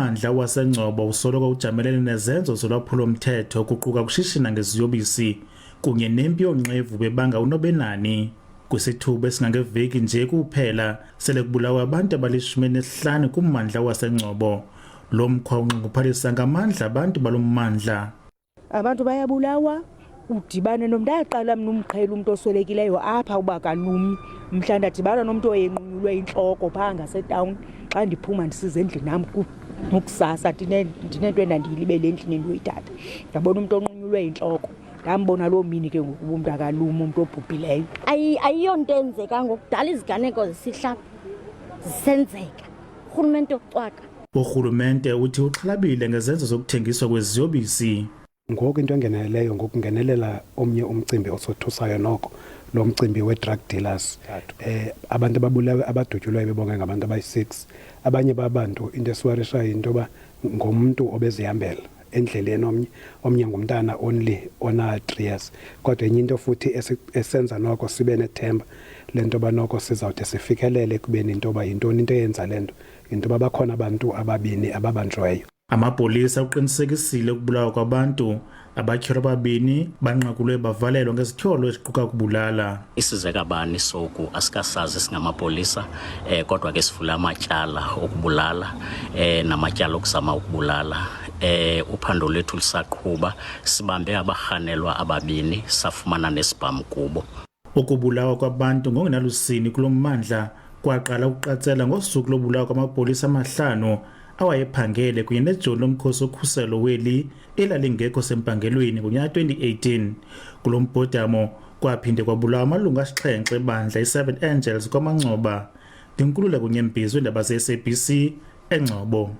ummandla waseNgcobo usoloko ujamelene nezenzo zolwaphulomthetho kuquka ukushishina ngeziyobisi kunye nempi yonqevu bebanga unobenani. Kwisithuba esingangeveki nje kuphela sele kubulawa abantu abali-15 kummandla waseNgcobo. Lo mkhwa unxunguphalisa ngamandla abantu balommandla. Abantu bayabulawa, udibane nomntu ayaqala mna umqhela umuntu oswelekileyo apha uba kalumi. Mhla ndadibana nomntu oyenqunyulwe intloko phaa ngasetawuni xa ndiphuma ndisize endlini nam ukusasa ndinento endandiyilibele endlini endoyithatha. Ndabona umntu onqunyulwe intloko. Ndambona loo mini ke ngoku umntu akaluma, umntu obhubhileyo. Ayiyonto enzeka ngokudala iziganeko zisihla zisenzeka. Urhulumente ucwaka. Urhulumente uthi uxhalabile ngezenzo zokuthengiswa kweziyobisi. Ngoku into engeneleyo ngokungenelela omnye umcimbi osothusayo noko lo mcimbi we-drug dealers. Abantu ababulawe abadutyulwayo bebonke ngabantu abayi-6. Abanye babantu into esiwarishayo into yoba ngomntu obezihambela endleleni, omnye ngumntana only ona 3 years. Kodwa enye into futhi esenza noko sibe nethemba lento yoba noko sizawude sifikelele ekubeni into yoba yintoni into eyenza le nto, into yoba bakhona abantu 2 ababanjweyo. Amapolisa uqinisekisile ukubulawa kwabantu. Abatyholi 2 banqakulwe bavalelwa ngezityholo eziquka ukubulala. Isizekabani soku asikasazi singamapolisa, kodwa ke sivula amatyala okubulala namatyala okuzama ukubulala. Uphando lwethu lusaqhuba, sibambe abarhanelwa 2, safumana nesibhamu kubo. Ukubulawa kwabantu ngokungenalusini kulo mmandla kwaqala ukuqatsela ngosuku lobulawa kwamapolisa 5 awayephangele kunye nejoni lomkhosi wokhuselo weli elalingekho sempangelweni ngonyaka 2018. Kulo mbhodamo kwaphinde kwabulawa amalungu 7 ebandla i-7 Angels kwaMancoba. Ndinkululeko Nyembezi, iindaba ze-SABC eNgcobo.